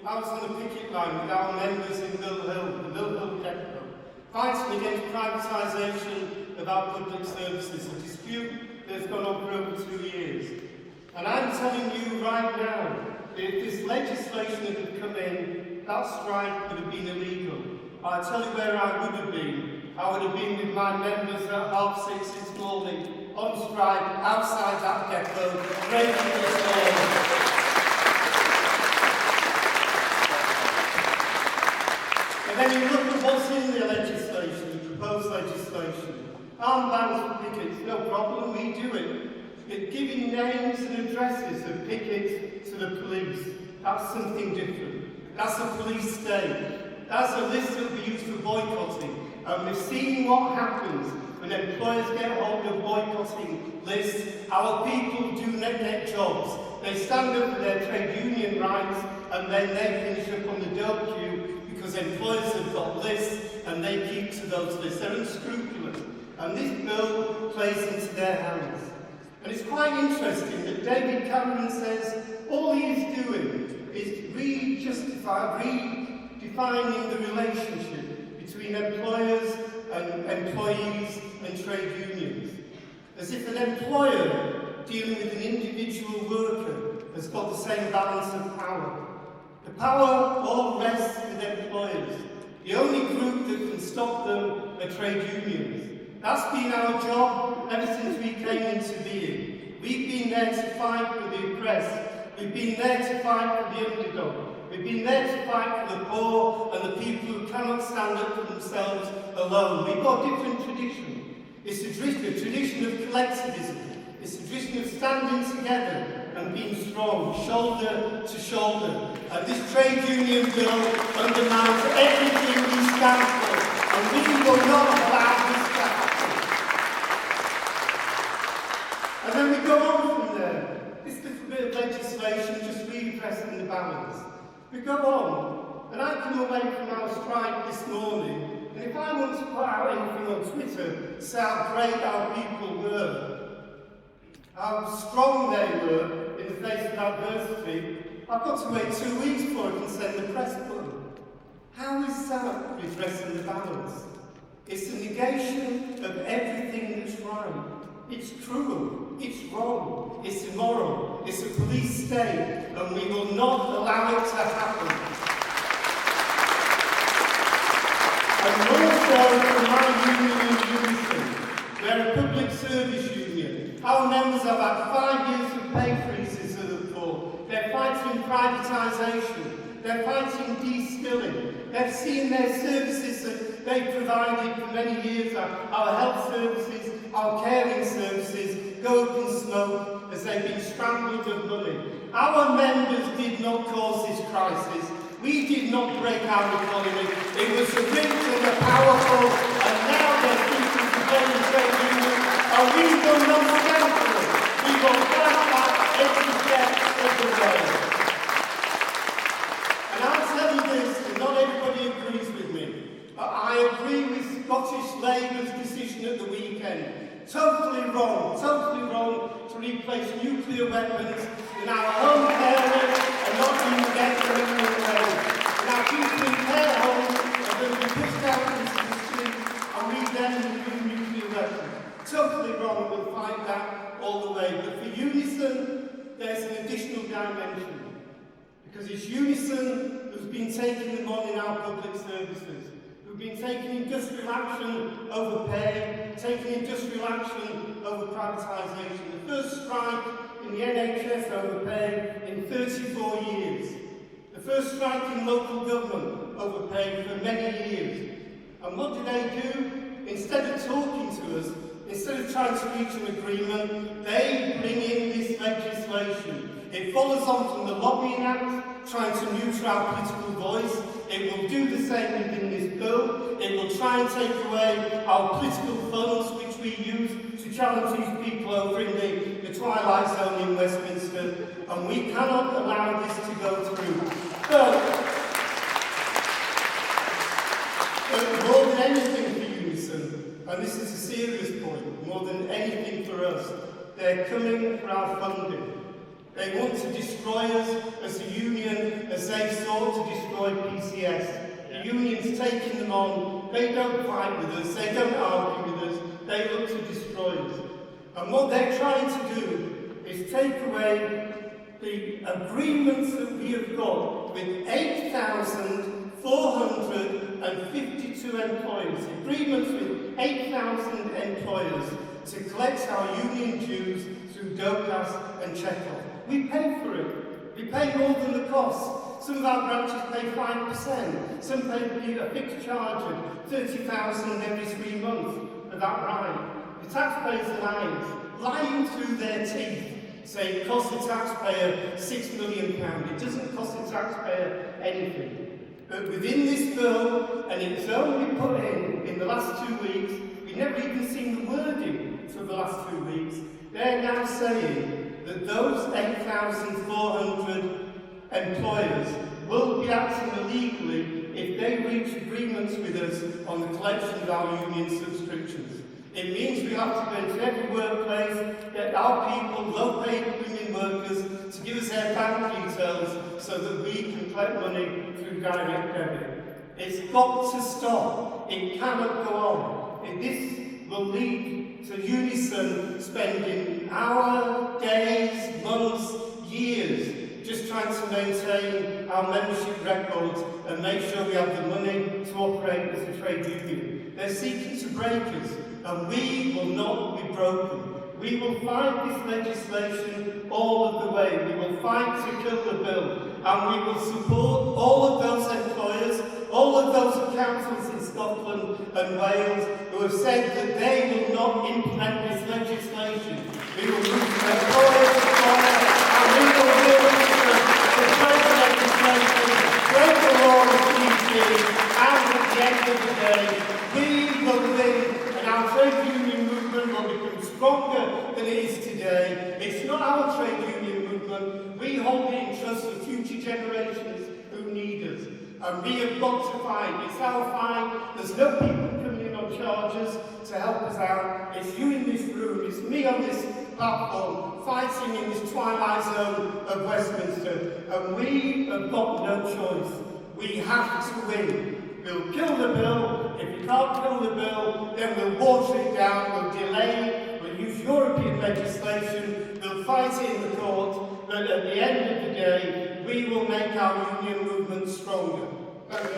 I was on the picket line with our members in Mill Hill, the Mill Hill Depot, fighting against privatisation of our public services, a dispute that has gone on for over 2 years. And I'm telling you right now, that if this legislation had come in, that strike would have been illegal. I'll tell you where I would have been. I would have been with my members at 6:30 this morning, on strike, outside that depot, ready for the storm. And then you look at what's in the legislation, the proposed legislation. Armbands for pickets, no problem, we do it. But giving names and addresses of pickets to the police, that's something different. That's a police state. That's a list that will be used for boycotting. And we've seen what happens when employers get hold of boycotting lists. Our people do net jobs. They stand up for their trade union rights, and then they finish up on the dope queue because employers have got lists and they keep to those lists. They're unscrupulous. And this bill plays into their hands. And it's quite interesting that David Cameron says all he's doing is redefining the relationship between employers and employees and trade unions. As if an employer dealing with an individual worker has got the same balance of power. The power all rests with employers. The only group that can stop them are trade unions. That's been our job ever since we came into being. We've been there to fight for the oppressed. We've been there to fight for the underdog. We've been there to fight for the poor and the people who cannot stand up for themselves alone. We've got a different tradition. It's a tradition of collectivism. It's a tradition of standing together and being strong, shoulder to shoulder. And this trade union bill undermines everything we stand for. And we will not allow this to happen. And then we go on from there. This little bit of legislation just redressing the balance. We go on, and I come away from our strike this morning, and if I want to put out anything on Twitter to say how great our people were, how strong they were in the face of adversity, I've got to wait 2 weeks before I can send the press button. How is that redressing the balance? It's the negation of everything that's right. It's cruel, it's wrong, it's immoral, it's a police state, and we will not allow it to happen. And also from my union in UNISON, we're a public service union. Our members have had 5 years of pay freezes at the floor. They're fighting privatisation, they're fighting de-skilling. They've seen their services that they provided for many years, our health services, our caring services, go up in smoke as they've been strangled of money. Our members did not cause this crisis. We did not break our economy. It was the rich and the powerful, and now they're thinking to go and trade unions, and we will not stand for it. We will fight back every step of the way. And I'll tell you this, and not everybody agrees with me, but I agree with Scottish Labour's decision at the weekend. Totally wrong to replace nuclear weapons in our home areas and not even get them in the way. Now people in care homes are going to be pushed out into the street and we then use nuclear weapons. Totally wrong, we'll fight that all the way. But for UNISON, there's an additional dimension. Because it's UNISON who's been taking them on in our public services. We've been taking industrial action over pay, taking industrial action over privatisation. The first strike in the NHS over pay in 34 years. The first strike in local government over pay for many years. And what do they do? Instead of talking to us, instead of trying to reach an agreement, they bring in this legislation. It follows on from the Lobbying Act, trying to neuter our political voice. It will do the same within this bill. It will try and take away our political funds, which we use to challenge these people over in the Twilight Zone in Westminster. And we cannot allow this to go through. But more than anything for UNISON, and this is a serious point, more than anything for us, they're coming for our funding. They want to destroy us as a union, as they saw sought to destroy PCS. The union's taking them on. They don't fight with us. They don't argue with us. They look to destroy us. And what they're trying to do is take away the agreements that we have got with 8,452 employers, agreements with 8,000 employers to collect our union dues through DOCAS and Chekhov. We pay for it. We pay more than the cost. Some of our branches pay 5%. Some pay a fixed charge of 30,000 every 3 months for that right. The taxpayers are lying through their teeth, saying it costs the taxpayer £6 million. It doesn't cost the taxpayer anything. But within this bill, and it was only put in the last 2 weeks, we've never even seen the wording for the last 2 weeks, they're now saying that those 8,400 employers will be acting illegally if they reach agreements with us on the collection of our union subscriptions. It means we have to go into every workplace, get our people, low-paid union workers, to give us their bank details so that we can collect money through direct debit. It's got to stop. It cannot go on. This will lead to UNISON spending hours, days, months, years just trying to maintain our membership records and make sure we have the money to operate as a trade union. They're seeking to break us, and we will not be broken. We will fight this legislation all of the way. We will fight to kill the bill, and we will support all of those employers, all of those councils in Scotland and Wales who have said that they will not implement this legislation. We will move to employer to employer, and we will do it to break legislation, break the law of TC, and at the end of the day, we will win, and our trade union movement will become stronger than it is today. It's not our trade union movement. We hold it in trust for future generations who need us. And we have got to fight. It's our fight. There's no people coming in on charges to help us out. It's you in this room. It's me on this platform fighting in this twilight zone of Westminster. And we have got no choice. We have to win. We'll kill the bill. If we can't kill the bill, then we'll water it down, we'll delay it, we'll use European legislation, we'll fight it in the court, but at the end of the day, we will make our union movement stronger. Thank you.